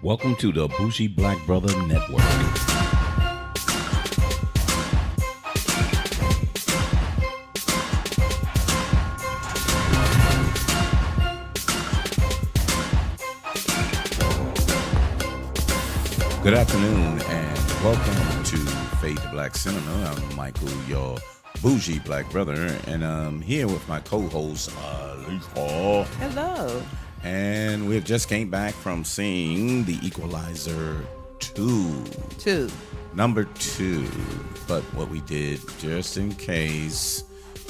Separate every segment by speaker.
Speaker 1: Welcome to the Bougie Black Brother Network. Good afternoon and welcome to Fade to Black Cinema. I'm Michael, your bougie black brother, and I'm here with my co-host, Lisa.
Speaker 2: Hello.
Speaker 1: And we just came back from seeing the Equalizer II. Number 2. But what we did, just in case,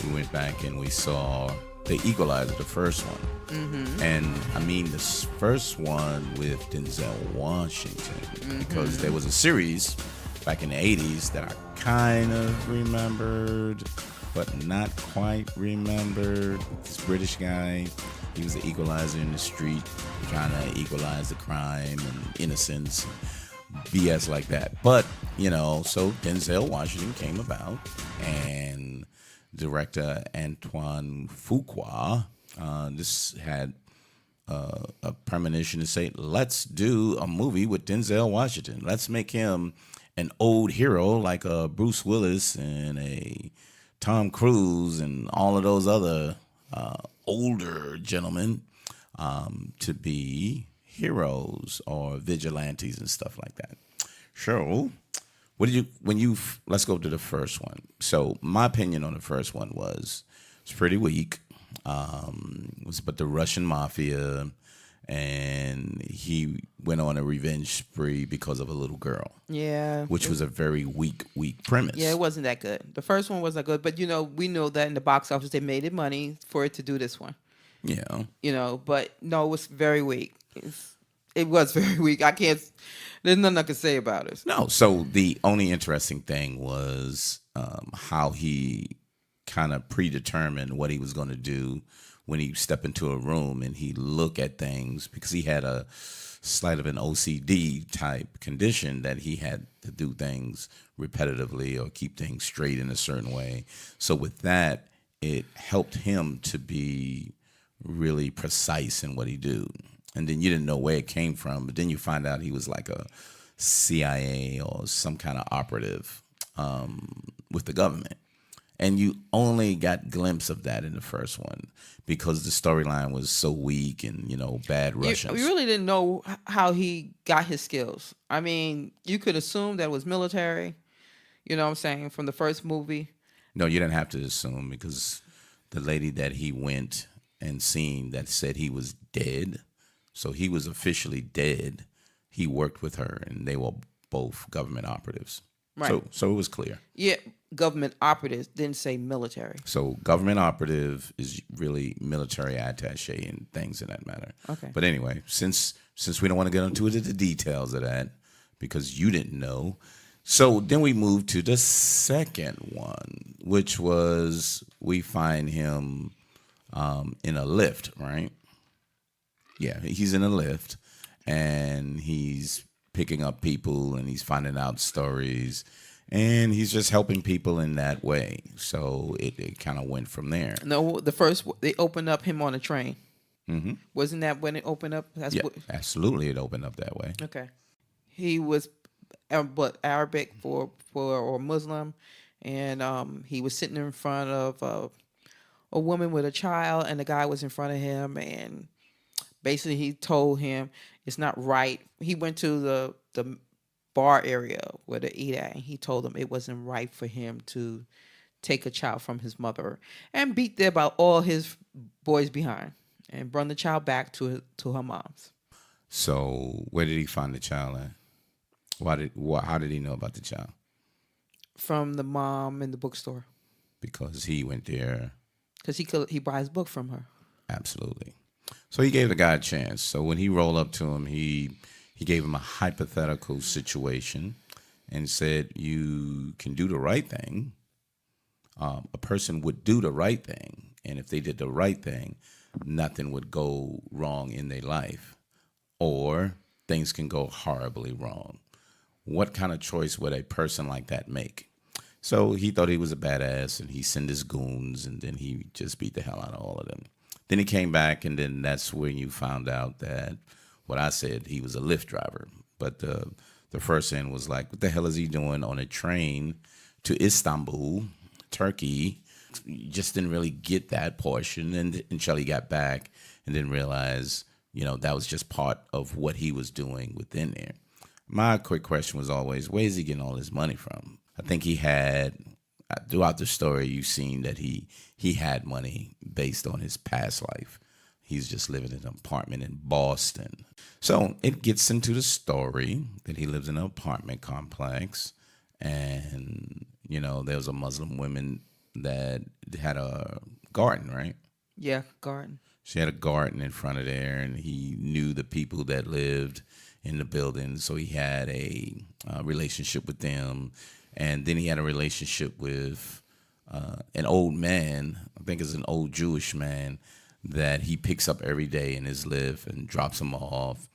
Speaker 1: we went back and we saw the Equalizer, the first one. Mm-hmm. And I mean the first one with Denzel Washington, because there was a series back in the 80s that I kind of remembered, but not quite remembered. This British guy, he was the equalizer in the street, trying to equalize the crime and innocence, BS like that. But, you know, so Denzel Washington came about, and director Antoine Fuqua, this had a premonition to say, let's do a movie with Denzel Washington. Let's make him an old hero like a Bruce Willis and a Tom Cruise and all of those other older gentlemen to be heroes or vigilantes and stuff like that. So, let's go to the first one. So my opinion on the first one was it's pretty weak. But the Russian mafia, and he went on a revenge spree because of a little girl.
Speaker 2: Yeah.
Speaker 1: Which was a very weak premise.
Speaker 2: Yeah, it wasn't that good. The first one wasn't good, but, you know, we know that in the box office they made it money for it to do this one.
Speaker 1: Yeah.
Speaker 2: You know, but no, it was very weak. It was very weak. There's nothing I can say about it.
Speaker 1: No, so the only interesting thing was how he kind of predetermined what he was going to do when he stepped into a room and he look at things, because he had a slight of an OCD type condition that he had to do things repetitively or keep things straight in a certain way. So with that, it helped him to be really precise in what he do. And then you didn't know where it came from, but then you find out he was like a CIA or some kind of operative with the government. And you only got a glimpse of that in the first one because the storyline was so weak and, you know, bad Russians.
Speaker 2: You really didn't know how he got his skills. I mean, you could assume that it was military, you know what I'm saying, from the first movie.
Speaker 1: No, you didn't have to assume, because the lady that he went and seen that said he was dead, so he was officially dead, he worked with her, and they were both government operatives.
Speaker 2: Right.
Speaker 1: So it was clear.
Speaker 2: Yeah, government operatives, didn't say military.
Speaker 1: So government operative is really military attaché and things in that matter.
Speaker 2: Okay.
Speaker 1: But anyway, since we don't want to get into the details of that because you didn't know, so then we moved to the second one, which was we find him in a lift, right? Yeah, he's in a lift and he's picking up people and he's finding out stories and he's just helping people in that way. So it kind of went from there.
Speaker 2: No, the first, they opened up him on a train.
Speaker 1: Mm-hmm.
Speaker 2: Wasn't that when it opened up?
Speaker 1: Absolutely, it opened up that way.
Speaker 2: Okay. He was Arabic for or Muslim, and he was sitting in front of a woman with a child, and the guy was in front of him, and basically he told him it's not right. He went to the bar area where they eat at, and he told him it wasn't right for him to take a child from his mother and beat about all his boys behind and bring the child back to her mom's.
Speaker 1: So where did he find the child at? How did he know about the child?
Speaker 2: From the mom in the bookstore.
Speaker 1: Because he went there.
Speaker 2: Because he buys his book from her.
Speaker 1: Absolutely. So he gave the guy a chance. So when he rolled up to him, he gave him a hypothetical situation and said, you can do the right thing. A person would do the right thing. And if they did the right thing, nothing would go wrong in their life. Or things can go horribly wrong. What kind of choice would a person like that make? So he thought he was a badass, and he sent his goons, and then he just beat the hell out of all of them. Then he came back, and then that's when you found out that what I said, he was a Lyft driver. But the first end was like, what the hell is he doing on a train to Istanbul, Turkey? You just didn't really get that portion until he got back and then realized, that was just part of what he was doing within there. My quick question was always, where is he getting all his money from? I think he had, throughout the story, you've seen that he had money based on his past life. He's just living in an apartment in Boston. So it gets into the story that he lives in an apartment complex. And, there was a Muslim woman that had a garden, right?
Speaker 2: Yeah, garden.
Speaker 1: She had a garden in front of there, and he knew the people that lived in the building. So he had a relationship with them. And then he had a relationship with an old man, I think it's an old Jewish man, that he picks up every day in his lift and drops him off.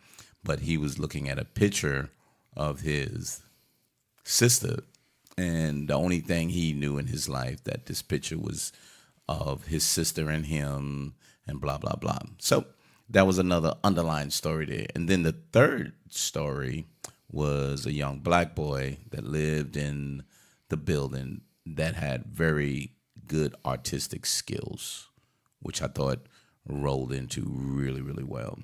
Speaker 1: But he was looking at a picture of his sister, and the only thing he knew in his life that this picture was of his sister and him, and blah, blah, blah. So that was another underlying story there. And then the third story was a young black boy that lived in the building that had very good artistic skills, which I thought rolled into really, really well.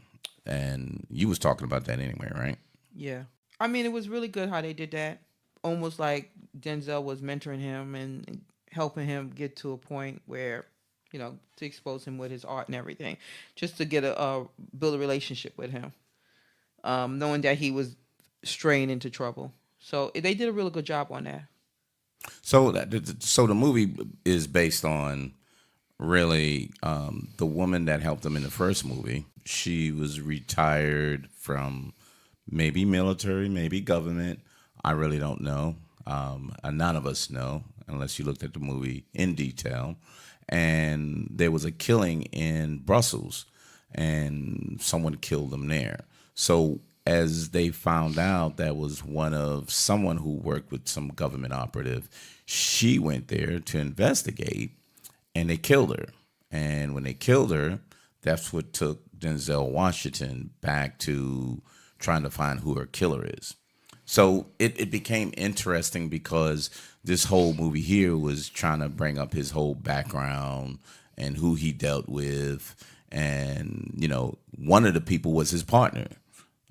Speaker 1: And you was talking about that anyway, right?
Speaker 2: Yeah. I mean, it was really good how they did that. Almost like Denzel was mentoring him and helping him get to a point where, to expose him with his art and everything, just to get build a relationship with him, knowing that he was straying into trouble. So they did a really good job on that.
Speaker 1: So the movie is based on really the woman that helped him in the first movie. She was retired from maybe military, maybe government. I really don't know. And none of us know unless you looked at the movie in detail. And there was a killing in Brussels, and someone killed them there. So as they found out, that was someone who worked with some government operative. She went there to investigate, and they killed her. And when they killed her, that's what took Denzel Washington back to trying to find who her killer is. So it became interesting because this whole movie here was trying to bring up his whole background and who he dealt with. And, one of the people was his partner,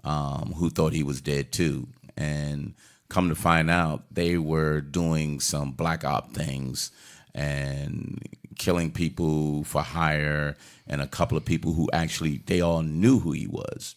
Speaker 1: who thought he was dead too. And come to find out, they were doing some black op things and killing people for hire, and a couple of people who actually, they all knew who he was.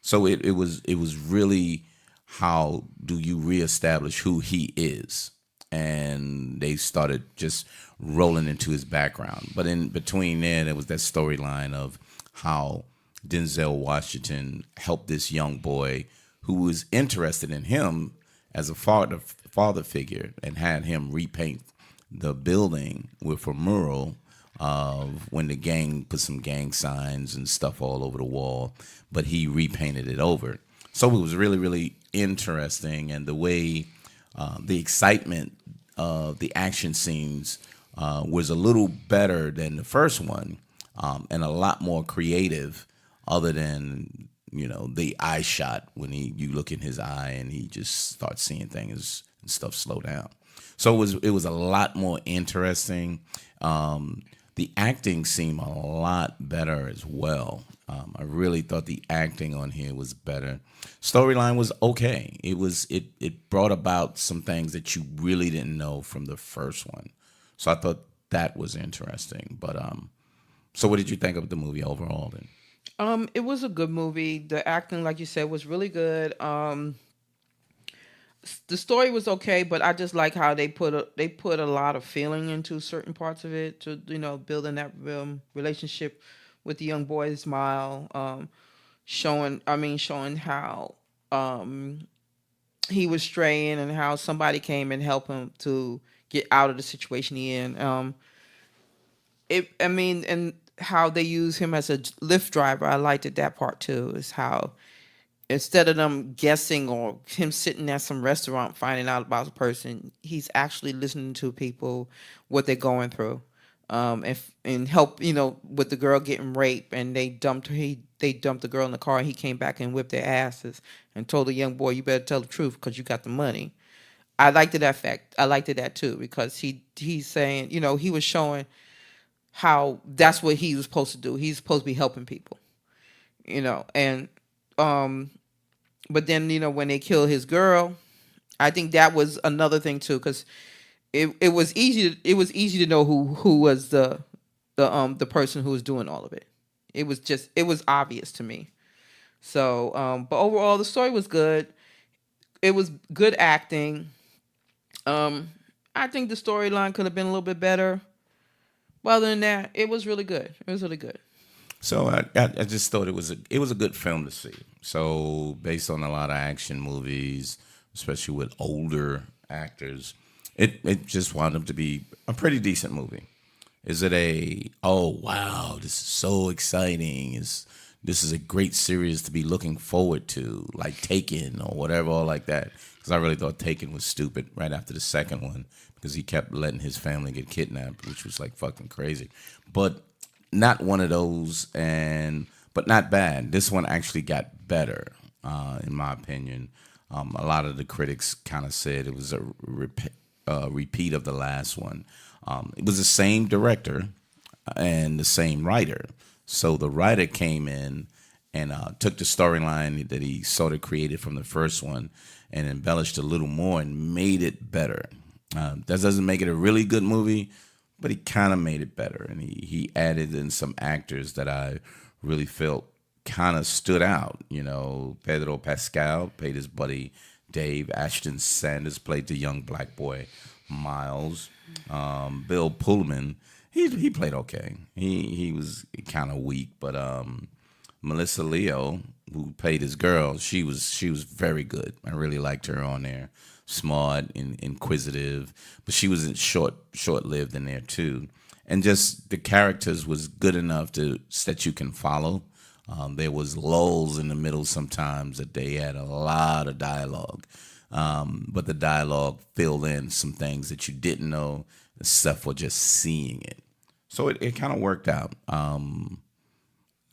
Speaker 1: So it was really, how do you reestablish who he is? And they started just rolling into his background. But in between there was that storyline of how Denzel Washington helped this young boy who was interested in him as a father figure, and had him repaint the building with a mural of when the gang put some gang signs and stuff all over the wall, but he repainted it over. So it was really, really interesting, and the way the excitement of the action scenes was a little better than the first one, and a lot more creative, other than the eye shot when you look in his eye and he just starts seeing things and stuff slow down. So it was a lot more interesting. The acting seemed a lot better as well. I really thought the acting on here was better. Storyline was okay. It brought about some things that you really didn't know from the first one. So I thought that was interesting. But so what did you think of the movie overall then?
Speaker 2: It was a good movie. The acting, like you said, was really good. The story was okay, but I just like how they put a lot of feeling into certain parts of it to building that relationship with the young boy's smile, showing how he was straying and how somebody came and helped him to get out of the situation he in. And how they use him as a Lyft driver. I liked that part too. Is how instead of them guessing or him sitting at some restaurant finding out about the person, he's actually listening to people, what they're going through. and help, with the girl getting raped, and they dumped the girl in the car, and he came back and whipped their asses and told the young boy, "You better tell the truth because you got the money." I liked that fact. I liked that too because he's saying, he was showing how that's what he was supposed to do. He's supposed to be helping people, and but then when they kill his girl, I think that was another thing too because it was easy to know who was the person who was doing all of it. It was obvious to me. So but overall the story was good. It was good acting. I think the storyline could have been a little bit better. But other than that, it was really good. It was really good.
Speaker 1: So I just thought it was a good film to see. So based on a lot of action movies, especially with older actors, it just wound up to be a pretty decent movie. Is it oh wow, this is so exciting? This is a great series to be looking forward to, like Taken or whatever, or like that? Because I really thought Taken was stupid right after the second one because he kept letting his family get kidnapped, which was like fucking crazy. But not one of those, but not bad. This one actually got better, in my opinion. A lot of the critics kind of said it was a repeat of the last one. It was the same director and the same writer. So the writer came in and took the storyline that he sort of created from the first one and embellished a little more and made it better. That doesn't make it a really good movie, but he kind of made it better. And he added in some actors that I really felt kind of stood out. Pedro Pascal played his buddy Dave. Ashton Sanders played the young black boy Miles. Bill Pullman, he played okay. He was kind of weak, but Melissa Leo, who played his girl, she was very good. I really liked her on there. Smart and inquisitive, but she was short-lived in there too. And just the characters was good enough that you can follow. There was lulls in the middle sometimes that they had a lot of dialogue. But the dialogue filled in some things that you didn't know, except for just seeing it. So it kind of worked out. I'm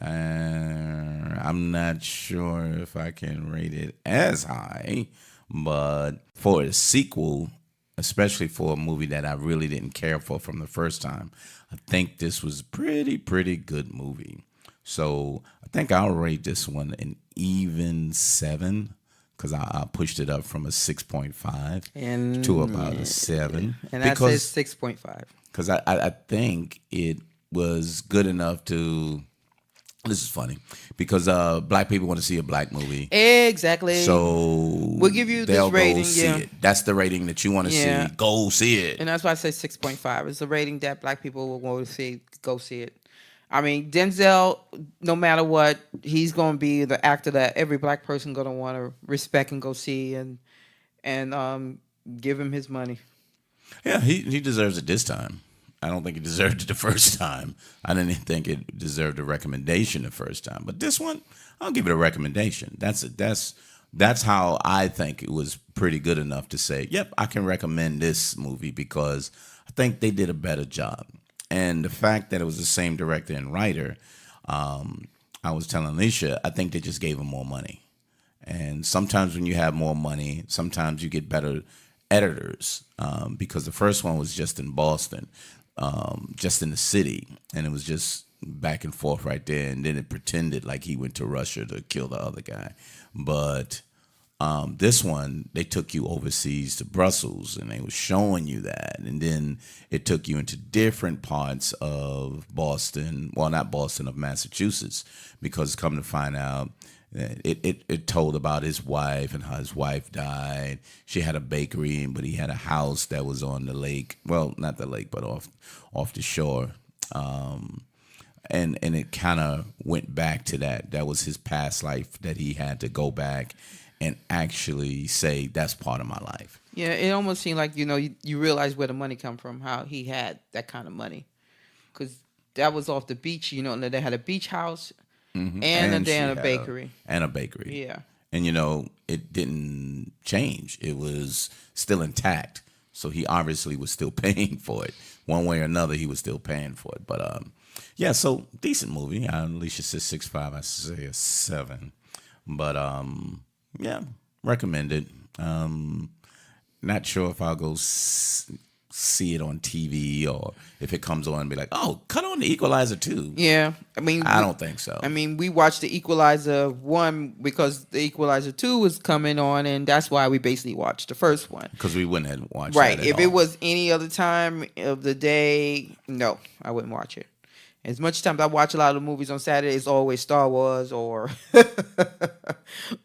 Speaker 1: not sure if I can rate it as high, but for a sequel, especially for a movie that I really didn't care for from the first time, I think this was pretty good movie. So I think I'll rate this one an even 7. Because I pushed it up from a 6.5 to about a 7.
Speaker 2: And I said 6.5.
Speaker 1: Because I think it was good enough to... This is funny. Because black people want to see a black movie.
Speaker 2: Exactly.
Speaker 1: So
Speaker 2: we'll give you this rating.
Speaker 1: See it. That's the rating that you want to see. Go see it.
Speaker 2: And that's why I say 6.5. It's the rating that black people will want to see. Go see it. I mean, Denzel, no matter what, he's going to be the actor that every black person going to want to respect and go see and give him his money.
Speaker 1: Yeah, he deserves it this time. I don't think he deserved it the first time. I didn't think it deserved a recommendation the first time. But this one, I'll give it a recommendation. That's how I think it was pretty good enough to say, yep, I can recommend this movie because I think they did a better job. And the fact that it was the same director and writer, I was telling Alicia, I think they just gave him more money. And sometimes when you have more money, sometimes you get better editors because the first one was just in Boston, just in the city. And it was just back and forth right there. And then it pretended like he went to Russia to kill the other guy. But this one, they took you overseas to Brussels and they were showing you that. And then it took you into different parts of Boston. Well, not Boston, of Massachusetts, because come to find out, it told about his wife and how his wife died. She had a bakery, but he had a house that was on the lake. Well, not the lake, but off the shore. And it kind of went back to that. That was his past life that he had to go back and actually say, that's part of my life.
Speaker 2: Yeah, it almost seemed like, you realize where the money come from, how he had that kind of money. Because that was off the beach, and they had a beach house and a bakery.
Speaker 1: And a bakery.
Speaker 2: Yeah.
Speaker 1: And, it didn't change. It was still intact. So he obviously was still paying for it. One way or another, he was still paying for it. But yeah, so decent movie. Alicia says 6.5. I say a 7. But yeah, recommend it. Not sure if I'll go see it on TV or if it comes on and be like, oh, cut on the Equalizer 2.
Speaker 2: Yeah, I mean,
Speaker 1: I don't think so.
Speaker 2: I mean, we watched the Equalizer 1 because the Equalizer 2 was coming on, and that's why we basically watched the first one.
Speaker 1: Because we wouldn't have watched
Speaker 2: right.
Speaker 1: that at
Speaker 2: If
Speaker 1: all.
Speaker 2: it was any other time of the day, no, I wouldn't watch it. As much times I watch a lot of movies on Saturday, it's always Star Wars or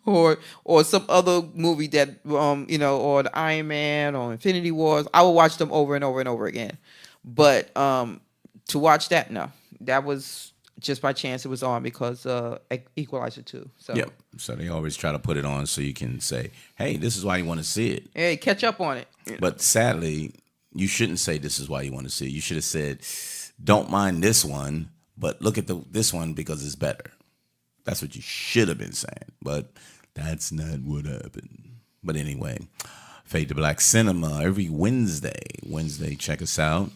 Speaker 2: or some other movie that or the Iron Man or Infinity Wars. I will watch them over and over and over again. But to watch that, no, that was just by chance. It was on because Equalizer 2. So
Speaker 1: yep. So they always try to put it on so you can say, hey, this is why you want to see it.
Speaker 2: Hey, catch up on it.
Speaker 1: But sadly, you shouldn't say this is why you want to see it. You should have said, don't mind this one, but look at this one because it's better. That's what you should have been saying, but that's not what happened. But anyway, Fade to Black Cinema every Wednesday. Check us out.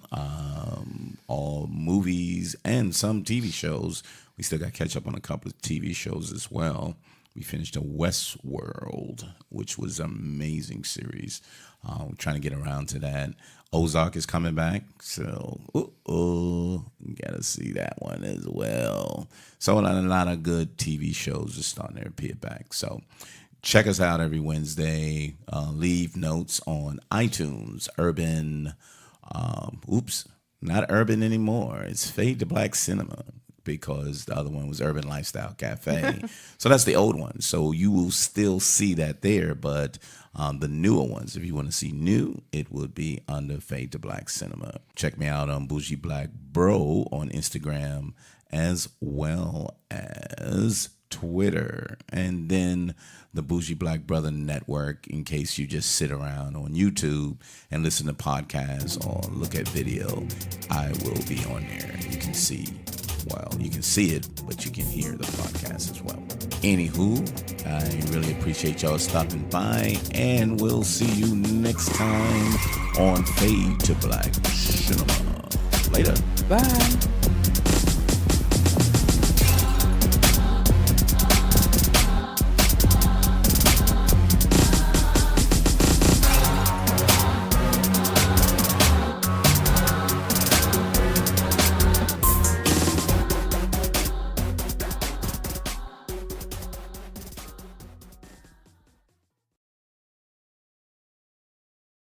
Speaker 1: All movies and some TV shows. We still got to catch up on a couple of TV shows as well. We finished a Westworld, which was an amazing series. We're trying to get around to that. Ozark is coming back, so gotta see that one as well. So a lot of good TV shows are starting to appear back. So check us out every Wednesday. Leave notes on iTunes. Not Urban anymore. It's Fade to Black Cinema, because the other one was Urban Lifestyle Cafe. So that's the old one. So you will still see that there, but the newer ones, if you want to see new, it would be under Fade to Black Cinema. Check me out on Bougie Black Bro on Instagram as well as Twitter. And then the Bougie Black Brother Network, in case you just sit around on YouTube and listen to podcasts or look at video, I will be on there. You can see it, but you can hear the podcast as well. Anywho, I really appreciate y'all stopping by, and we'll see you next time on Fade to Black Cinema. Later.
Speaker 2: Bye.